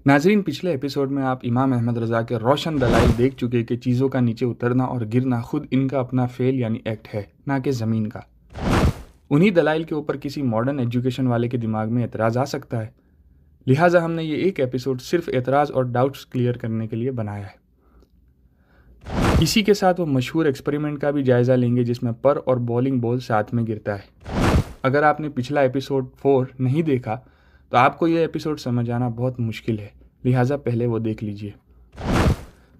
नाजरीन, पिछले एपिसोड में आप इमाम अहमद रज़ा के रोशन दलाइल देख चुके कि चीज़ों का नीचे उतरना और गिरना खुद इनका अपना फेल यानी एक्ट है, ना कि ज़मीन का। उन्हीं दलाइल के ऊपर किसी मॉडर्न एजुकेशन वाले के दिमाग में एतराज़ आ सकता है। लिहाजा हमने ये एक एपिसोड सिर्फ एतराज़ और डाउट्स क्लियर करने के लिए बनाया है। इसी के साथ वो मशहूर एक्सपेरिमेंट का भी जायज़ा लेंगे जिसमें पर और बॉलिंग बॉल साथ में गिरता है। अगर आपने पिछला एपिसोड 4 नहीं देखा तो आपको यह एपिसोड समझ आना बहुत मुश्किल है, लिहाजा पहले वो देख लीजिए।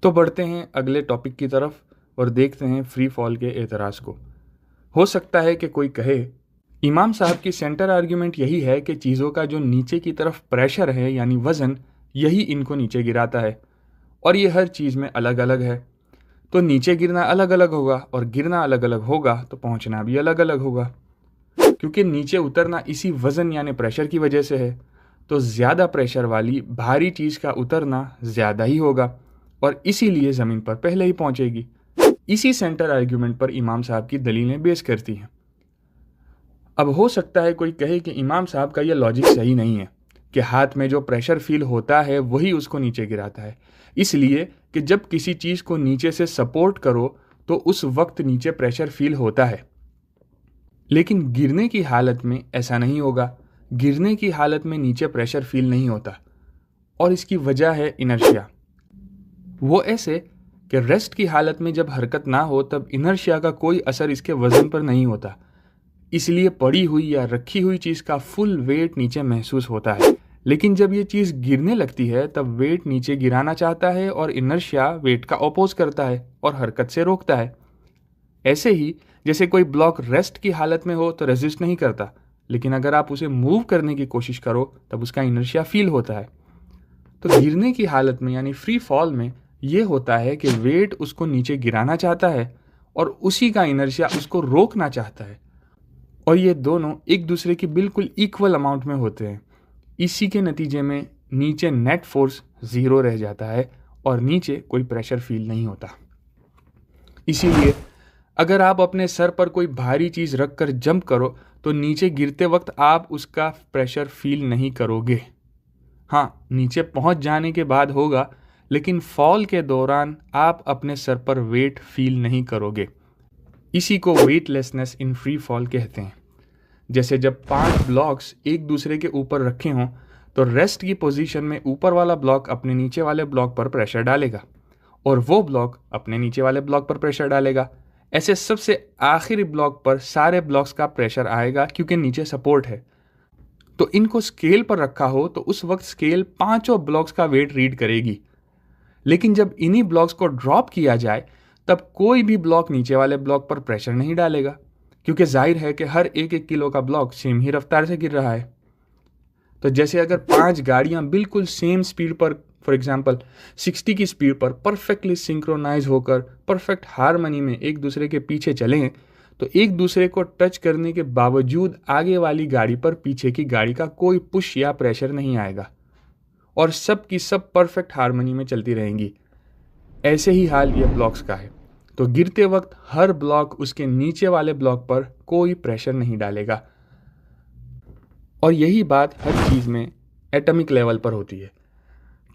तो बढ़ते हैं अगले टॉपिक की तरफ और देखते हैं फ्री फॉल के एतराज़ को। हो सकता है कि कोई कहे, इमाम साहब की सेंटर आर्ग्यूमेंट यही है कि चीज़ों का जो नीचे की तरफ प्रेशर है यानी वज़न, यही इनको नीचे गिराता है और ये हर चीज़ में अलग अलग है। तो नीचे गिरना अलग अलग होगा और गिरना अलग अलग होगा तो पहुंचना भी अलग अलग होगा। क्योंकि नीचे उतरना इसी वज़न यानी प्रेशर की वजह से है, तो ज़्यादा प्रेशर वाली भारी चीज़ का उतरना ज़्यादा ही होगा और इसीलिए ज़मीन पर पहले ही पहुंचेगी। इसी सेंटर आर्ग्यूमेंट पर इमाम साहब की दलीलें बेस करती हैं। अब हो सकता है कोई कहे कि इमाम साहब का यह लॉजिक सही नहीं है कि हाथ में जो प्रेशर फील होता है वही उसको नीचे गिराता है, इसलिए कि जब किसी चीज़ को नीचे से सपोर्ट करो तो उस वक्त नीचे प्रेशर फील होता है। लेकिन गिरने की हालत में ऐसा नहीं होगा। गिरने की हालत में नीचे प्रेशर फील नहीं होता और इसकी वजह है इनर्शिया। वो ऐसे कि रेस्ट की हालत में जब हरकत ना हो तब इनर्शिया का कोई असर इसके वजन पर नहीं होता, इसलिए पड़ी हुई या रखी हुई चीज़ का फुल वेट नीचे महसूस होता है। लेकिन जब ये चीज़ गिरने लगती है तब वेट नीचे गिराना चाहता है और इनर्शिया वेट का अपोज करता है और हरकत से रोकता है। ऐसे ही जैसे कोई ब्लॉक रेस्ट की हालत में हो तो रेजिस्ट नहीं करता, लेकिन अगर आप उसे मूव करने की कोशिश करो तब उसका इनर्शिया फील होता है। तो गिरने की हालत में यानी फ्री फॉल में ये होता है कि वेट उसको नीचे गिराना चाहता है और उसी का इनर्शिया उसको रोकना चाहता है और ये दोनों एक दूसरे की बिल्कुल इक्वल अमाउंट में होते हैं। इसी के नतीजे में नीचे नेट फोर्स 0 रह जाता है और नीचे कोई प्रेशर फील नहीं होता। इसीलिए अगर आप अपने सर पर कोई भारी चीज़ रख कर जंप करो तो नीचे गिरते वक्त आप उसका प्रेशर फील नहीं करोगे। हाँ, नीचे पहुंच जाने के बाद होगा, लेकिन फॉल के दौरान आप अपने सर पर वेट फील नहीं करोगे। इसी को वेटलेसनेस इन फ्री फॉल कहते हैं। जैसे जब 5 ब्लॉक्स एक दूसरे के ऊपर रखे हों तो रेस्ट की पोजीशन में ऊपर वाला ब्लॉक अपने नीचे वाले ब्लॉक पर प्रेशर डालेगा और वो ब्लॉक अपने नीचे वाले ब्लॉक पर प्रेशर डालेगा। ऐसे सबसे आखिरी ब्लॉक पर सारे ब्लॉक्स का प्रेशर आएगा क्योंकि नीचे सपोर्ट है। तो इनको स्केल पर रखा हो तो उस वक्त स्केल पांचों ब्लॉक्स का वेट रीड करेगी। लेकिन जब इन्हीं ब्लॉक्स को ड्रॉप किया जाए तब कोई भी ब्लॉक नीचे वाले ब्लॉक पर प्रेशर नहीं डालेगा, क्योंकि जाहिर है कि हर एक एक किलो का ब्लॉक सेम ही रफ्तार से गिर रहा है। तो जैसे अगर 5 गाड़ियां बिल्कुल सेम स्पीड पर, फॉर एग्जांपल 60 की स्पीड पर परफेक्टली सिंक्रोनाइज होकर परफेक्ट हारमनी में एक दूसरे के पीछे चलें तो एक दूसरे को टच करने के बावजूद आगे वाली गाड़ी पर पीछे की गाड़ी का कोई पुश या प्रेशर नहीं आएगा और सब की सब परफेक्ट हारमनी में चलती रहेंगी। ऐसे ही हाल ये ब्लॉक्स का है। तो गिरते वक्त हर ब्लॉक उसके नीचे वाले ब्लॉक पर कोई प्रेशर नहीं डालेगा और यही बात हर चीज़ में एटॉमिक लेवल पर होती है।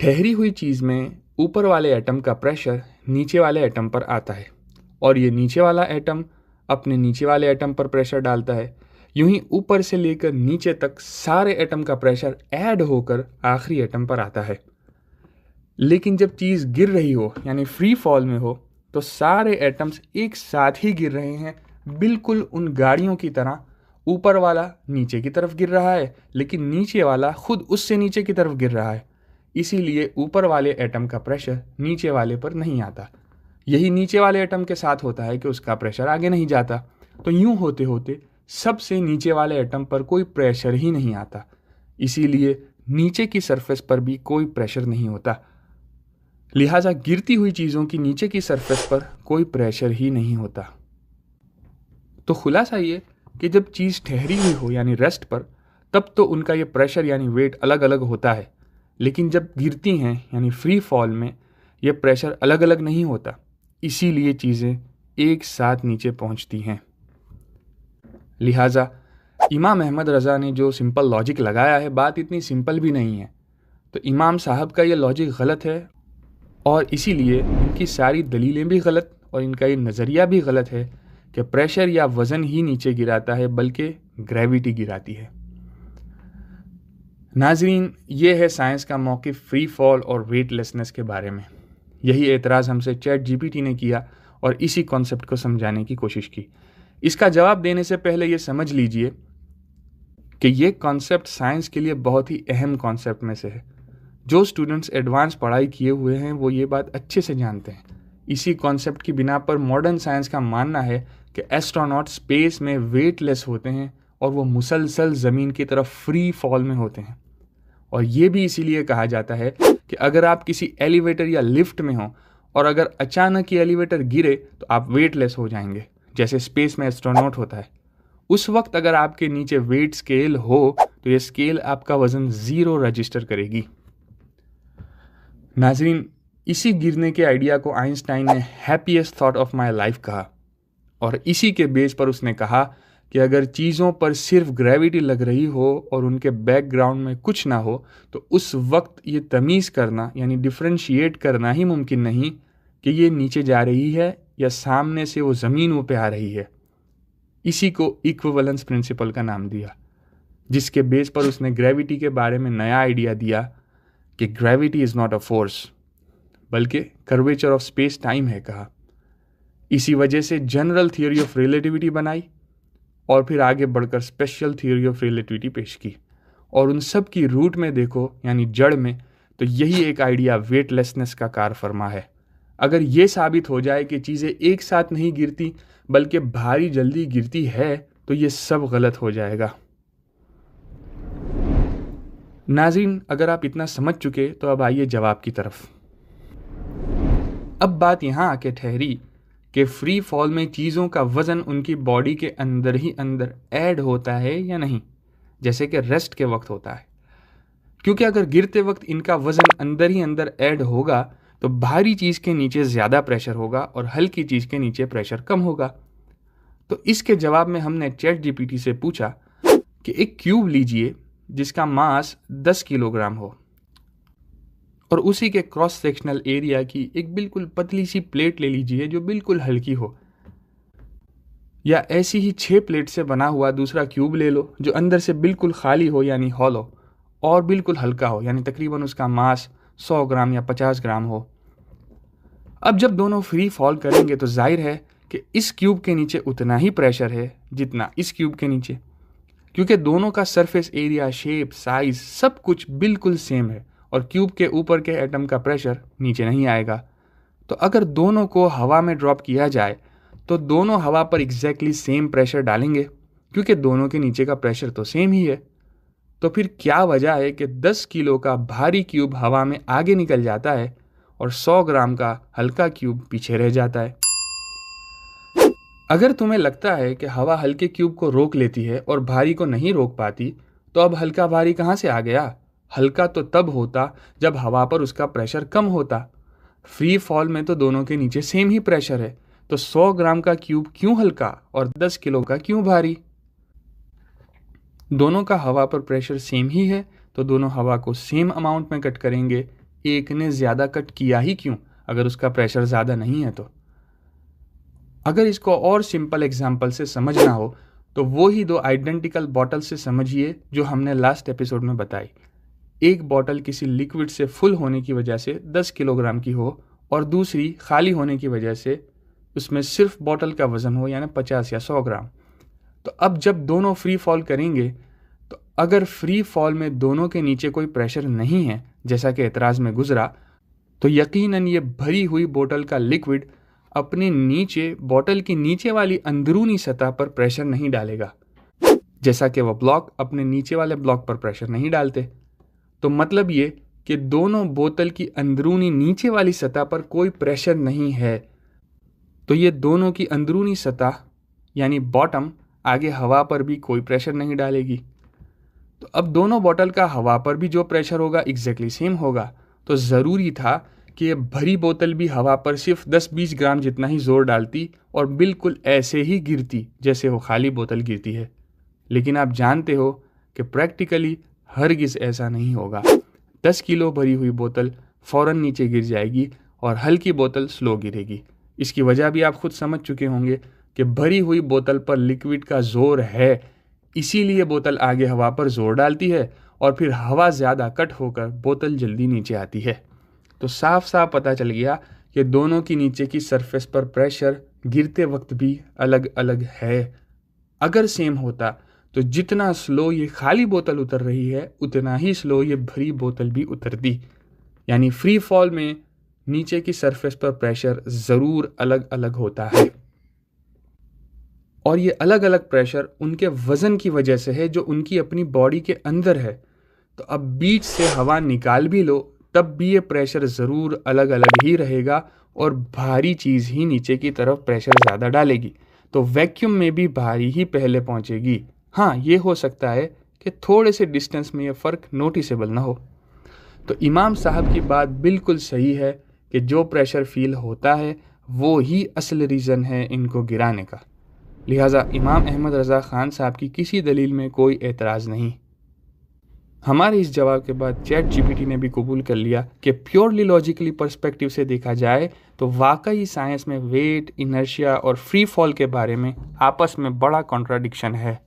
ठहरी हुई चीज़ में ऊपर वाले एटम का प्रेशर नीचे वाले एटम पर आता है और ये नीचे वाला एटम अपने नीचे वाले एटम पर प्रेशर डालता है। यूं ही ऊपर से लेकर नीचे तक सारे एटम का प्रेशर ऐड होकर आखिरी एटम पर आता है। लेकिन जब चीज़ गिर रही हो यानी फ्री फॉल में हो तो सारे एटम्स एक साथ ही गिर रहे हैं, बिल्कुल उन गाड़ियों की तरह। ऊपर वाला नीचे की तरफ गिर रहा है लेकिन नीचे वाला खुद उससे नीचे की तरफ गिर रहा है, इसीलिए ऊपर वाले एटम का प्रेशर नीचे वाले पर नहीं आता। यही नीचे वाले एटम के साथ होता है कि उसका प्रेशर आगे नहीं जाता। तो यूं होते होते सबसे नीचे वाले एटम पर कोई प्रेशर ही नहीं आता, इसीलिए नीचे की सरफेस पर भी कोई प्रेशर नहीं होता। लिहाजा गिरती हुई चीज़ों की नीचे की सरफेस पर कोई प्रेशर ही नहीं होता। तो खुलासा ये कि जब चीज़ ठहरी हुई हो यानी रेस्ट पर, तब तो उनका ये प्रेशर यानी वेट अलग अलग होता है, लेकिन जब गिरती हैं यानी फ्री फॉल में ये प्रेशर अलग अलग नहीं होता, इसीलिए चीज़ें एक साथ नीचे पहुंचती हैं। लिहाजा इमाम अहमद रज़ा ने जो सिंपल लॉजिक लगाया है, बात इतनी सिंपल भी नहीं है। तो इमाम साहब का ये लॉजिक गलत है और इसीलिए इनकी सारी दलीलें भी गलत और इनका ये नज़रिया भी गलत है कि प्रेशर या वज़न ही नीचे गिराता है बल्कि ग्रेविटी गिराती है। नाजरीन, ये है साइंस का मौक़िफ़ फ्री फॉल और वेटलेसनेस के बारे में। यही एतराज़ हमसे चैट जीपीटी ने किया और इसी कॉन्सेप्ट को समझाने की कोशिश की। इसका जवाब देने से पहले ये समझ लीजिए कि ये कॉन्सेप्ट साइंस के लिए बहुत ही अहम कॉन्सेप्ट में से है। जो स्टूडेंट्स एडवांस पढ़ाई किए हुए हैं वो ये बात अच्छे से जानते हैं। इसी कॉन्सेप्ट की बिना पर मॉडर्न साइंस का मानना है कि एस्ट्रोनॉट स्पेस में वेटलेस होते हैं और वो मुसलसल ज़मीन की तरफ फ्री फॉल में होते हैं। और ये भी इसीलिए कहा जाता है कि अगर आप किसी एलिवेटर या लिफ्ट में हो और अगर अचानक ये एलिवेटर गिरे तो आप वेटलेस हो जाएंगे, जैसे स्पेस में एस्ट्रोनॉट होता है। उस वक्त अगर आपके नीचे वेट स्केल हो तो ये स्केल आपका वज़न 0 रजिस्टर करेगी। नाजरीन, इसी गिरने के आइडिया को आइंस्टाइन ने happiest thought of my life कहा और इसी के बेस पर उसने कहा कि अगर चीज़ों पर सिर्फ ग्रेविटी लग रही हो और उनके बैकग्राउंड में कुछ ना हो तो उस वक्त ये तमीज़ करना यानी डिफ्रेंशिएट करना ही मुमकिन नहीं कि ये नीचे जा रही है या सामने से वो ज़मीन पे आ रही है। इसी को इक्विवेलेंस प्रिंसिपल का नाम दिया, जिसके बेस पर उसने ग्रेविटी के बारे में नया आइडिया दिया कि gravity is not a force बल्कि कर्वेचर ऑफ स्पेस टाइम है कहा। इसी वजह से जनरल थियोरी ऑफ रिलेटिविटी बनाई और फिर आगे बढ़कर स्पेशल थियोरी ऑफ रिलेटिविटी पेश की। और उन सब की रूट में देखो यानी जड़ में तो यही एक आइडिया वेटलेसनेस का कार फरमा है। अगर ये साबित हो जाए कि चीज़ें एक साथ नहीं गिरती बल्कि भारी जल्दी गिरती है तो ये सब गलत हो जाएगा। नाज़रीन, अगर आप इतना समझ चुके तो अब आइए जवाब की तरफ। अब बात यहाँ आके ठहरी कि फ्री फॉल में चीज़ों का वज़न उनकी बॉडी के अंदर ही अंदर ऐड होता है या नहीं, जैसे कि रेस्ट के वक्त होता है। क्योंकि अगर गिरते वक्त इनका वज़न अंदर ही अंदर ऐड होगा तो भारी चीज़ के नीचे ज़्यादा प्रेशर होगा और हल्की चीज़ के नीचे प्रेशर कम होगा। तो इसके जवाब में हमने चैट जीपीटी से पूछा कि एक क्यूब लीजिए जिसका मास 10 किलोग्राम हो और उसी के क्रॉस सेक्शनल एरिया की एक बिल्कुल पतली सी प्लेट ले लीजिए जो बिल्कुल हल्की हो, या ऐसी ही 6 प्लेट से बना हुआ दूसरा क्यूब ले लो जो अंदर से बिल्कुल खाली हो यानी हॉलो और बिल्कुल हल्का हो यानी तकरीबन उसका मास 100 ग्राम या 50 ग्राम हो। अब जब दोनों फ्री फॉल करेंगे तो जाहिर है कि इस क्यूब के नीचे उतना ही प्रेशर है जितना इस क्यूब के नीचे, क्योंकि दोनों का सरफेस एरिया, शेप, साइज सब कुछ बिल्कुल सेम है और क्यूब के ऊपर के एटम का प्रेशर नीचे नहीं आएगा। तो अगर दोनों को हवा में ड्रॉप किया जाए तो दोनों हवा पर एग्जैक्टली सेम प्रेशर डालेंगे क्योंकि दोनों के नीचे का प्रेशर तो सेम ही है। तो फिर क्या वजह है कि 10 किलो का भारी क्यूब हवा में आगे निकल जाता है और 100 ग्राम का हल्का क्यूब पीछे रह जाता है? अगर तुम्हें लगता है कि हवा हल्के क्यूब को रोक लेती है और भारी को नहीं रोक पाती तो अब हल्का भारी कहाँ से आ गया? हल्का तो तब होता जब हवा पर उसका प्रेशर कम होता। फ्री फॉल में तो दोनों के नीचे सेम ही प्रेशर है, तो 100 ग्राम का क्यूब क्यों हल्का और 10 किलो का क्यों भारी? दोनों का हवा पर प्रेशर सेम ही है तो दोनों हवा को सेम अमाउंट में कट करेंगे। एक ने ज़्यादा कट किया ही क्यों अगर उसका प्रेशर ज़्यादा नहीं है तो? अगर इसको और सिंपल एग्जाम्पल से समझना हो तो वो ही 2 आइडेंटिकल बॉटल से समझिए जो हमने लास्ट एपिसोड में बताई। एक बॉटल किसी लिक्विड से फुल होने की वजह से 10 किलोग्राम की हो और दूसरी खाली होने की वजह से उसमें सिर्फ बॉटल का वज़न हो यानी 50 या 100 ग्राम। तो अब जब दोनों फ्री फॉल करेंगे तो अगर फ्री फॉल में दोनों के नीचे कोई प्रेशर नहीं है जैसा कि एतराज़ में गुजरा, तो यकीनन ये भरी हुई बोतल का लिक्विड अपने नीचे बॉटल की नीचे वाली अंदरूनी सतह पर प्रेशर नहीं डालेगा, जैसा कि वह ब्लॉक अपने नीचे वाले ब्लॉक पर प्रेशर नहीं डालते। तो मतलब ये कि दोनों बोतल की अंदरूनी नीचे वाली सतह पर कोई प्रेशर नहीं है, तो ये दोनों की अंदरूनी सतह यानी बॉटम आगे हवा पर भी कोई प्रेशर नहीं डालेगी। तो अब दोनों बोतल का हवा पर भी जो प्रेशर होगा एग्जैक्टली सेम होगा। तो ज़रूरी था कि ये भरी बोतल भी हवा पर सिर्फ 10-20 ग्राम जितना ही जोर डालती और बिल्कुल ऐसे ही गिरती जैसे वो खाली बोतल गिरती है। लेकिन आप जानते हो कि प्रैक्टिकली हरगिज़ ऐसा नहीं होगा। 10 किलो भरी हुई बोतल फ़ौरन नीचे गिर जाएगी और हल्की बोतल स्लो गिरेगी। इसकी वजह भी आप खुद समझ चुके होंगे कि भरी हुई बोतल पर लिक्विड का जोर है, इसीलिए बोतल आगे हवा पर जोर डालती है और फिर हवा ज़्यादा कट होकर बोतल जल्दी नीचे आती है। तो साफ साफ पता चल गया कि दोनों की नीचे की सरफेस पर प्रेशर गिरते वक्त भी अलग अलग है। अगर सेम होता तो जितना स्लो ये खाली बोतल उतर रही है उतना ही स्लो ये भरी बोतल भी उतरती। यानी फ्री फॉल में नीचे की सरफेस पर प्रेशर ज़रूर अलग अलग होता है और ये अलग अलग प्रेशर उनके वज़न की वजह से है जो उनकी अपनी बॉडी के अंदर है। तो अब बीच से हवा निकाल भी लो तब भी ये प्रेशर ज़रूर अलग अलग ही रहेगा और भारी चीज़ ही नीचे की तरफ प्रेशर ज़्यादा डालेगी, तो वैक्यूम में भी भारी ही पहले पहुंचेगी। हाँ, ये हो सकता है कि थोड़े से डिस्टेंस में ये फ़र्क नोटिसेबल ना हो। तो इमाम साहब की बात बिल्कुल सही है कि जो प्रेशर फील होता है वो ही असल रीज़न है इनको गिराने का। लिहाजा इमाम अहमद रज़ा ख़ान साहब की किसी दलील में कोई एतराज़ नहीं। हमारे इस जवाब के बाद चैट जीपीटी ने भी कबूल कर लिया कि प्योरली लॉजिकली पर्सपेक्टिव से देखा जाए तो वाकई साइंस में वेट, इनर्शिया और फ्री फॉल के बारे में आपस में बड़ा कॉन्ट्राडिक्शन है।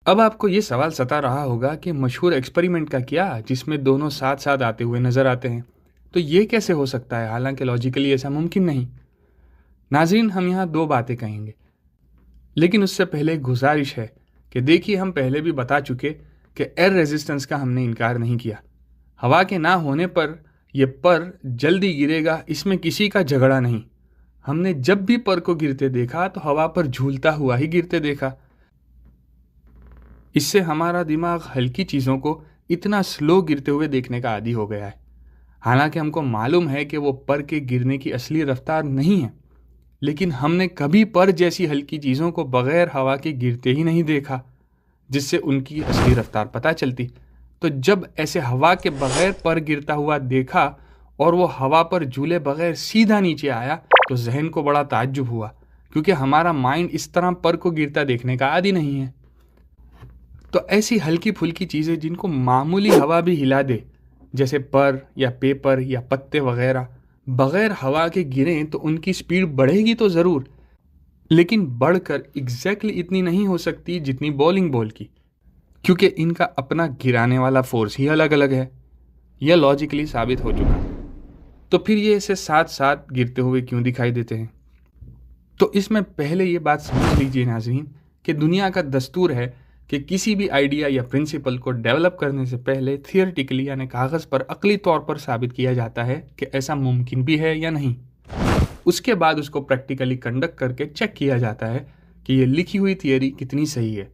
अब आपको ये सवाल सता रहा होगा कि मशहूर एक्सपेरिमेंट का क्या जिसमें दोनों साथ साथ आते हुए नजर आते हैं, तो ये कैसे हो सकता है, हालांकि लॉजिकली ऐसा मुमकिन नहीं। नाज़रीन, हम यहाँ दो बातें कहेंगे, लेकिन उससे पहले एक गुजारिश है कि देखिए, हम पहले भी बता चुके कि एयर रेजिस्टेंस का हमने इनकार नहीं किया। हवा के ना होने पर यह पर जल्दी गिरेगा, इसमें किसी का झगड़ा नहीं। हमने जब भी पर को गिरते देखा तो हवा पर झूलता हुआ ही गिरते देखा। इससे हमारा दिमाग हल्की चीज़ों को इतना स्लो गिरते हुए देखने का आदी हो गया है। हालांकि हमको मालूम है कि वो पर के गिरने की असली रफ्तार नहीं है, लेकिन हमने कभी पर जैसी हल्की चीज़ों को बगैर हवा के गिरते ही नहीं देखा जिससे उनकी असली रफ्तार पता चलती। तो जब ऐसे हवा के बगैर पर गिरता हुआ देखा और वो हवा पर झूले बगैर सीधा नीचे आया तो जहन को बड़ा ताज्जुब हुआ, क्योंकि हमारा माइंड इस तरह पर को गिरता देखने का आदी नहीं है। तो ऐसी हल्की फुल्की चीज़ें जिनको मामूली हवा भी हिला दे, जैसे पर या पेपर या पत्ते वगैरह, बगैर हवा के गिरें तो उनकी स्पीड बढ़ेगी तो ज़रूर, लेकिन बढ़कर एग्जैक्टली इतनी नहीं हो सकती जितनी बॉलिंग बॉल की, क्योंकि इनका अपना गिराने वाला फोर्स ही अलग अलग है। यह लॉजिकली साबित हो चुका। तो फिर ये इसे साथ साथ गिरते हुए क्यों दिखाई देते हैं? तो इसमें पहले ये बात समझ लीजिए नाज़रीन कि दुनिया का दस्तूर है कि किसी भी आइडिया या प्रिंसिपल को डेवलप करने से पहले थियोरेटिकली यानी कागज़ पर अकली तौर पर साबित किया जाता है कि ऐसा मुमकिन भी है या नहीं। उसके बाद उसको प्रैक्टिकली कंडक्ट करके चेक किया जाता है कि ये लिखी हुई थियरी कितनी सही है।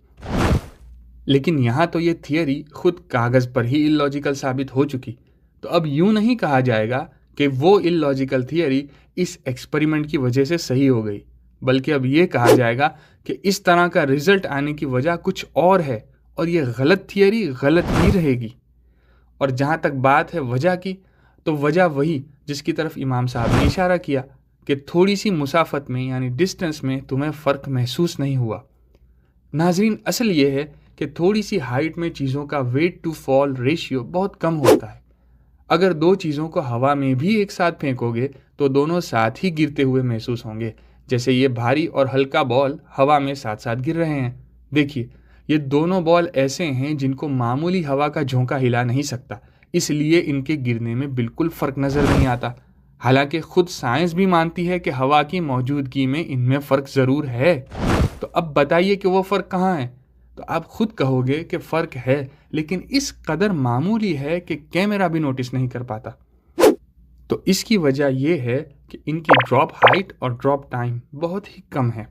लेकिन यहाँ तो ये थियरी खुद कागज़ पर ही इलॉजिकल साबित हो चुकी। तो अब यूँ नहीं कहा जाएगा कि वो इलॉजिकल थियरी इस एक्सपेरिमेंट की वजह से सही हो गई, बल्कि अब ये कहा जाएगा कि इस तरह का रिजल्ट आने की वजह कुछ और है और ये गलत थियरी गलत ही रहेगी। और जहाँ तक बात है वजह की, तो वजह वही जिसकी तरफ इमाम साहब ने इशारा किया कि थोड़ी सी मुसाफत में यानी डिस्टेंस में तुम्हें फ़र्क महसूस नहीं हुआ। नाजरीन, असल ये है कि थोड़ी सी हाइट में चीज़ों का वेट टू फॉल रेशियो बहुत कम होता है। अगर दो चीज़ों को हवा में भी एक साथ फेंकोगे तो दोनों साथ ही गिरते हुए महसूस होंगे, जैसे ये भारी और हल्का बॉल हवा में साथ साथ गिर रहे हैं। देखिए, ये दोनों बॉल ऐसे हैं जिनको मामूली हवा का झोंका हिला नहीं सकता, इसलिए इनके गिरने में बिल्कुल फ़र्क नज़र नहीं आता। हालांकि खुद साइंस भी मानती है कि हवा की मौजूदगी में इनमें फ़र्क ज़रूर है। तो अब बताइए कि वो फ़र्क कहाँ है? तो आप खुद कहोगे कि फ़र्क है, लेकिन इस कदर मामूली है कि कैमरा भी नोटिस नहीं कर पाता। तो इसकी वजह यह है कि इनकी ड्रॉप हाइट और ड्रॉप टाइम बहुत ही कम है।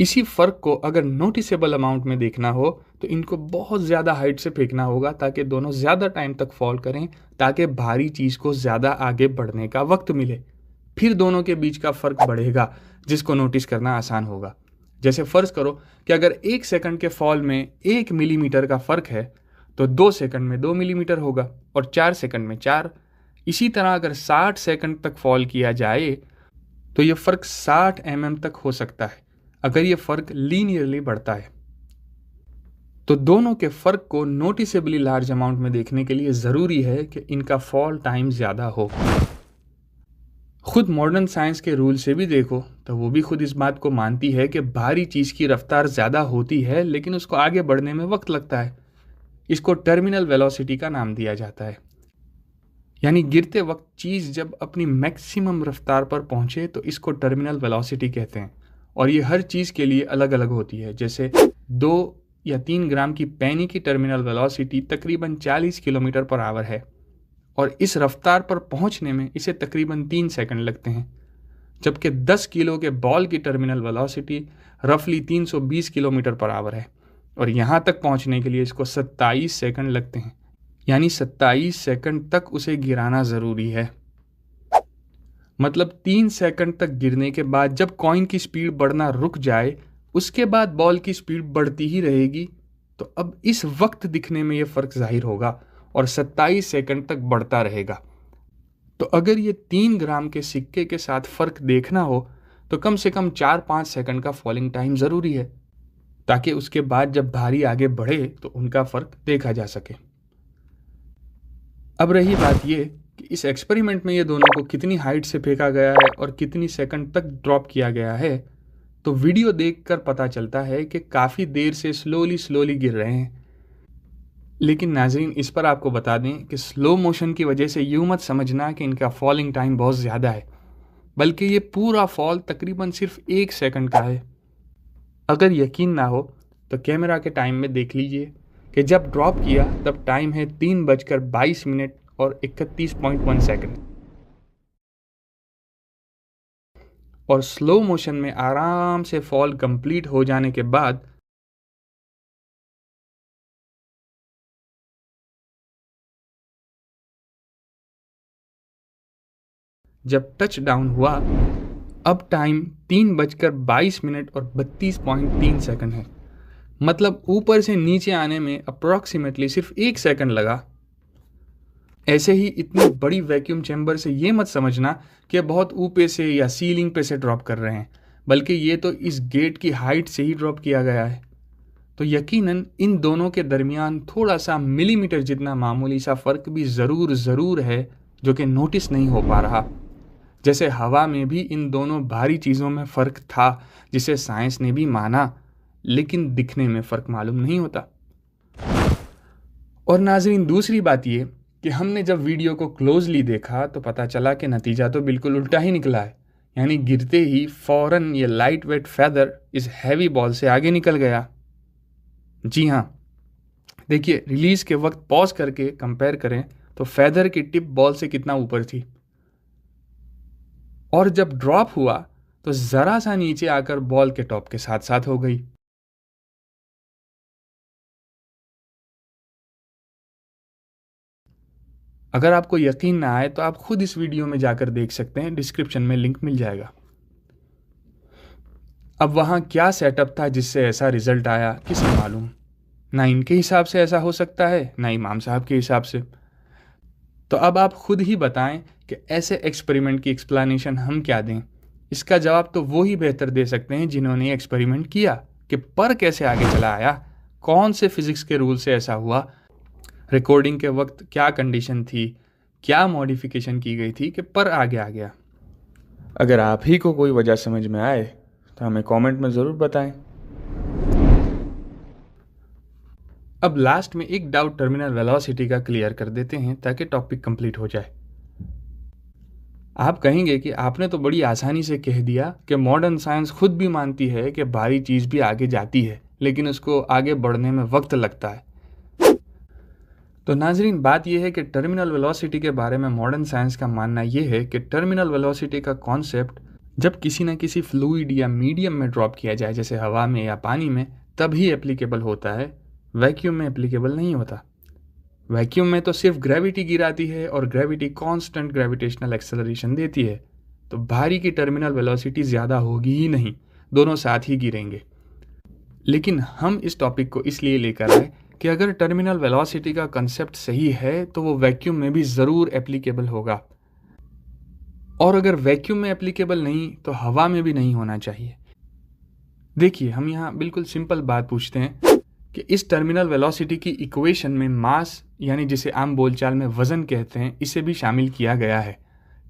इसी फ़र्क को अगर नोटिसेबल अमाउंट में देखना हो तो इनको बहुत ज़्यादा हाइट से फेंकना होगा ताकि दोनों ज़्यादा टाइम तक फॉल करें, ताकि भारी चीज़ को ज़्यादा आगे बढ़ने का वक्त मिले। फिर दोनों के बीच का फ़र्क बढ़ेगा जिसको नोटिस करना आसान होगा। जैसे फ़र्ज़ करो कि अगर 1 सेकंड के फॉल में 1 मिलीमीटर का फ़र्क है तो 2 सेकंड में 2 मिलीमीटर होगा और 4 सेकंड में 4। इसी तरह अगर 60 सेकंड तक फॉल किया जाए तो ये फ़र्क 60 mm तक हो सकता है अगर ये फ़र्क लीनियरली बढ़ता है। तो दोनों के फ़र्क को नोटिसेबली लार्ज अमाउंट में देखने के लिए ज़रूरी है कि इनका फॉल टाइम ज़्यादा हो। खुद मॉडर्न साइंस के रूल से भी देखो तो वो भी खुद इस बात को मानती है कि भारी चीज़ की रफ्तार ज़्यादा होती है लेकिन उसको आगे बढ़ने में वक्त लगता है। इसको टर्मिनल वेलोसिटी का नाम दिया जाता है। यानी गिरते वक्त चीज़ जब अपनी मैक्सिमम रफ्तार पर पहुंचे तो इसको टर्मिनल वेलोसिटी कहते हैं। और ये हर चीज़ के लिए अलग अलग होती है। जैसे 2 या 3 ग्राम की पैनी की टर्मिनल वेलोसिटी तकरीबन 40 किलोमीटर पर आवर है और इस रफ्तार पर पहुंचने में इसे तकरीबन 3 सेकंड लगते हैं। जबकि 10 किलो के बॉल की टर्मिनल वेलोसिटी रफली 320 किलोमीटर पर आवर है और यहाँ तक पहुँचने के लिए इसको 27 सेकंड लगते हैं। यानी 27 सेकंड तक उसे गिराना ज़रूरी है। मतलब 3 सेकंड तक गिरने के बाद जब कॉइन की स्पीड बढ़ना रुक जाए उसके बाद बॉल की स्पीड बढ़ती ही रहेगी। तो अब इस वक्त दिखने में यह फ़र्क जाहिर होगा और 27 सेकंड तक बढ़ता रहेगा। तो अगर ये 3 ग्राम के सिक्के के साथ फ़र्क देखना हो तो कम से कम 4-5 सेकंड का फॉलिंग टाइम ज़रूरी है ताकि उसके बाद जब भारी आगे बढ़े तो उनका फ़र्क देखा जा सके। अब रही बात ये कि इस एक्सपेरिमेंट में ये दोनों को कितनी हाइट से फेंका गया है और कितनी सेकंड तक ड्रॉप किया गया है, तो वीडियो देखकर पता चलता है कि काफ़ी देर से स्लोली गिर रहे हैं। लेकिन नाज़रीन, इस पर आपको बता दें कि स्लो मोशन की वजह से यूँ मत समझना कि इनका फॉलिंग टाइम बहुत ज़्यादा है, बल्कि ये पूरा फॉल तकरीबन सिर्फ 1 सेकंड का है। अगर यकीन ना हो तो कैमरा के टाइम में देख लीजिए कि जब ड्रॉप किया तब टाइम है 3:22 और 31.1 सेकंड और स्लो मोशन में आराम से फॉल कंप्लीट हो जाने के बाद जब टच डाउन हुआ अब टाइम 3:22 और 32.3 सेकंड है। मतलब ऊपर से नीचे आने में अप्रॉक्सीमेटली सिर्फ 1 सेकंड लगा। ऐसे ही इतनी बड़ी वैक्यूम चैम्बर से ये मत समझना कि बहुत ऊपर से या सीलिंग पे से ड्रॉप कर रहे हैं, बल्कि ये तो इस गेट की हाइट से ही ड्रॉप किया गया है। तो यकीनन इन दोनों के दरमियान थोड़ा सा मिलीमीटर जितना मामूली सा फ़र्क भी ज़रूर है जो कि नोटिस नहीं हो पा रहा। जैसे हवा में भी इन दोनों भारी चीज़ों में फ़र्क था जिसे साइंस ने भी माना, लेकिन दिखने में फ़र्क मालूम नहीं होता। और नाज़रीन, दूसरी बात ये कि हमने जब वीडियो को क्लोजली देखा तो पता चला कि नतीजा तो बिल्कुल उल्टा ही निकला है। यानी गिरते ही फ़ौरन ये लाइट वेट फेदर इस हैवी बॉल से आगे निकल गया। जी हाँ, देखिए, रिलीज़ के वक्त पॉज करके कंपेयर करें तो फेदर की टिप बॉल से कितना ऊपर थी और जब ड्रॉप हुआ तो ज़रा सा नीचे आकर बॉल के टॉप के साथ साथ हो गई। अगर आपको यकीन ना आए तो आप खुद इस वीडियो में जाकर देख सकते हैं, डिस्क्रिप्शन में लिंक मिल जाएगा। अब वहाँ क्या सेटअप था जिससे ऐसा रिजल्ट आया किसे मालूम। ना इनके हिसाब से ऐसा हो सकता है ना इमाम साहब के हिसाब से। तो अब आप खुद ही बताएं कि ऐसे एक्सपेरिमेंट की एक्सप्लेनेशन हम क्या दें। इसका जवाब तो वो ही बेहतर दे सकते हैं जिन्होंने एक्सपेरिमेंट किया कि पर कैसे आगे चला आया, कौन से फिजिक्स के रूल से ऐसा हुआ, रिकॉर्डिंग के वक्त क्या कंडीशन थी, क्या मॉडिफिकेशन की गई थी कि पर आगे आ गया। अगर आप ही को कोई वजह समझ में आए तो हमें कमेंट में ज़रूर बताएं। अब लास्ट में एक डाउट टर्मिनल वेलोसिटी का क्लियर कर देते हैं ताकि टॉपिक कंप्लीट हो जाए। आप कहेंगे कि आपने तो बड़ी आसानी से कह दिया कि मॉडर्न साइंस खुद भी मानती है कि भारी चीज़ भी आगे जाती है लेकिन उसको आगे बढ़ने में वक्त लगता है। तो नाजरीन, बात यह है कि टर्मिनल वेलोसिटी के बारे में मॉडर्न साइंस का मानना यह है कि टर्मिनल वेलोसिटी का कॉन्सेप्ट जब किसी न किसी फ्लूइड या मीडियम में ड्रॉप किया जाए, जैसे हवा में या पानी में, तभी एप्लीकेबल होता है। वैक्यूम में एप्लीकेबल नहीं होता। वैक्यूम में तो सिर्फ ग्रेविटी गिराती है और ग्रेविटी कांस्टेंट ग्रेविटेशनल एक्सेलरेशन देती है, तो भारी की टर्मिनल वेलोसिटी ज़्यादा होगी ही नहीं, दोनों साथ ही गिरेंगे। लेकिन हम इस टॉपिक को इसलिए लेकर आए कि अगर टर्मिनल वेलोसिटी का कंसेप्ट सही है तो वो वैक्यूम में भी ज़रूर एप्लीकेबल होगा, और अगर वैक्यूम में एप्लीकेबल नहीं तो हवा में भी नहीं होना चाहिए। देखिए, हम यहाँ बिल्कुल सिंपल बात पूछते हैं कि इस टर्मिनल वेलोसिटी की इक्वेशन में मास यानी जिसे आम बोलचाल में वज़न कहते हैं इसे भी शामिल किया गया है।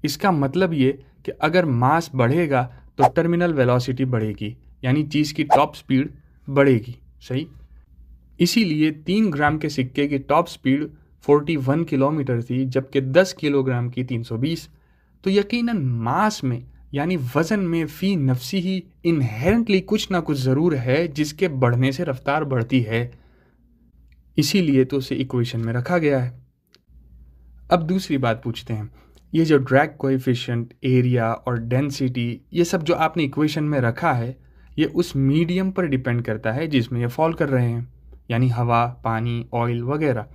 इसका मतलब ये कि अगर मास बढ़ेगा तो टर्मिनल वेलोसिटी बढ़ेगी, यानी चीज़ की टॉप स्पीड बढ़ेगी। सही। इसीलिए 3 ग्राम के सिक्के की टॉप स्पीड 41 किलोमीटर थी, जबकि 10 किलोग्राम की 320। तो यकीनन मास में यानी वज़न में फ़ी नफ्सी ही इनहेरेंटली कुछ ना कुछ ज़रूर है जिसके बढ़ने से रफ्तार बढ़ती है, इसीलिए तो उसे इक्वेशन में रखा गया है। अब दूसरी बात पूछते हैं, ये जो ड्रैग कोएफिशिएंट, एरिया और डेंसिटी, ये सब जो आपने इक्वेशन में रखा है, ये उस मीडियम पर डिपेंड करता है जिसमें ये फॉल कर रहे हैं, यानी हवा, पानी, ऑयल वगैरह।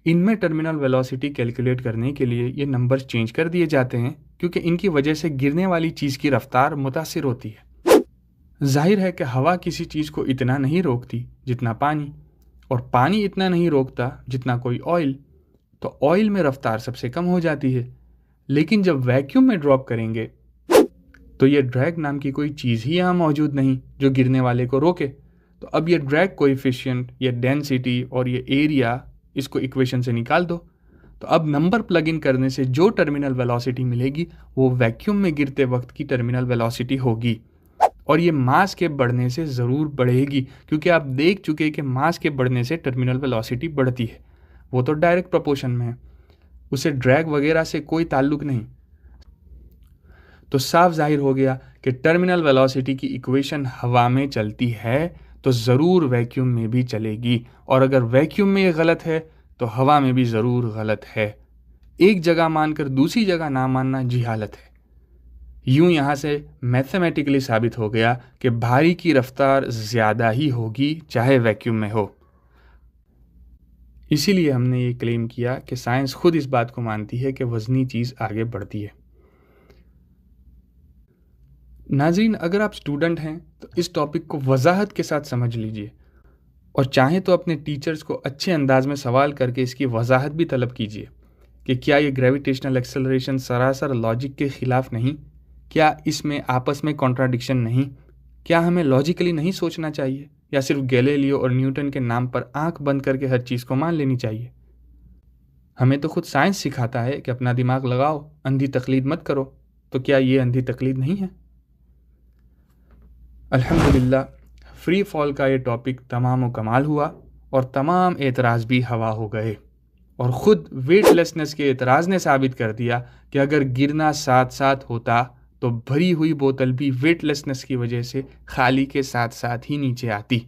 इनमें टर्मिनल वेलोसिटी कैलकुलेट करने के लिए ये नंबर्स चेंज कर दिए जाते हैं, क्योंकि इनकी वजह से गिरने वाली चीज़ की रफ्तार मुतासिर होती है। जाहिर है कि हवा किसी चीज़ को इतना नहीं रोकती जितना पानी, और पानी इतना नहीं रोकता जितना कोई ऑयल, तो ऑयल में रफ्तार सबसे कम हो जाती है। लेकिन जब वैक्यूम में ड्रॉप करेंगे तो ये ड्रैग नाम की कोई चीज़ ही यहाँ मौजूद नहीं जो गिरने वाले को रोके। तो अब ये ड्रैग कोएफिशिएंट, ये डेंसिटी और ये एरिया, इसको इक्वेशन से निकाल दो। तो अब नंबर प्लग इन करने से जो टर्मिनल वेलोसिटी मिलेगी वो वैक्यूम में गिरते वक्त की टर्मिनल वेलोसिटी होगी, और ये मास के बढ़ने से ज़रूर बढ़ेगी, क्योंकि आप देख चुके हैं कि मास के बढ़ने से टर्मिनल वेलोसिटी बढ़ती है। वो तो डायरेक्ट प्रोपोर्शन में है, उसे ड्रैग वगैरह से कोई ताल्लुक नहीं। तो साफ जाहिर हो गया कि टर्मिनल वेलोसिटी की इक्वेशन हवा में चलती है तो ज़रूर वैक्यूम में भी चलेगी, और अगर वैक्यूम में ये गलत है तो हवा में भी ज़रूर गलत है। एक जगह मानकर दूसरी जगह ना मानना जिहालत है। यूं यहाँ से मैथमेटिकली साबित हो गया कि भारी की रफ्तार ज़्यादा ही होगी चाहे वैक्यूम में हो। इसीलिए हमने ये क्लेम किया कि साइंस खुद इस बात को मानती है कि वज़नी चीज़ आगे बढ़ती है। नाज़रीन, अगर आप स्टूडेंट हैं तो इस टॉपिक को वजाहत के साथ समझ लीजिए, और चाहें तो अपने टीचर्स को अच्छे अंदाज में सवाल करके इसकी वजाहत भी तलब कीजिए कि क्या ये ग्रेविटेशनल एक्सेलरेशन सरासर लॉजिक के ख़िलाफ़ नहीं, क्या इसमें आपस में कॉन्ट्राडिक्शन नहीं, क्या हमें लॉजिकली नहीं सोचना चाहिए, या सिर्फ गैलीलियो और न्यूटन के नाम पर आंख बंद करके हर चीज़ को मान लेनी चाहिए। हमें तो खुद साइंस सिखाता है कि अपना दिमाग लगाओ, अंधी तकलीद मत करो। तो क्या ये अंधी तकलीद नहीं है? अल्हम्दुलिल्लाह, फ्री फॉल का ये टॉपिक तमाम व कमाल हुआ, और तमाम एतराज़ भी हवा हो गए, और ख़ुद वेटलेसनेस के एतराज़ ने साबित कर दिया कि अगर गिरना साथ साथ होता तो भरी हुई बोतल भी वेटलेसनेस की वजह से खाली के साथ साथ ही नीचे आती।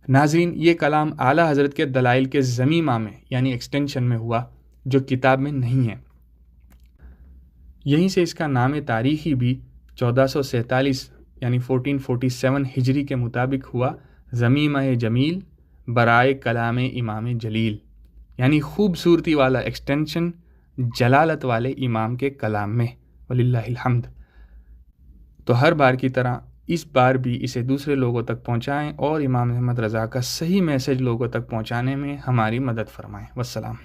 नाज़रीन, ये कलाम आला हज़रत के दलाइल के ज़मीमा में यानी एक्सटेंशन में हुआ, जो किताब में नहीं है। यहीं से इसका नाम तारीख़ी भी 1447 यानी 1447 हिजरी के मुताबिक हुआ ज़मीमा जमील बराए कलाम इमाम जलील, यानी खूबसूरती वाला एक्सटेंशन जलालत वाले इमाम के कलाम में। वलिल्लाहिल हम्द। तो हर बार की तरह इस बार भी इसे दूसरे लोगों तक पहुँचाएँ और इमाम अहमद रज़ा का सही मैसेज लोगों तक पहुँचाने में हमारी मदद फरमाएँ। वस्सलाम।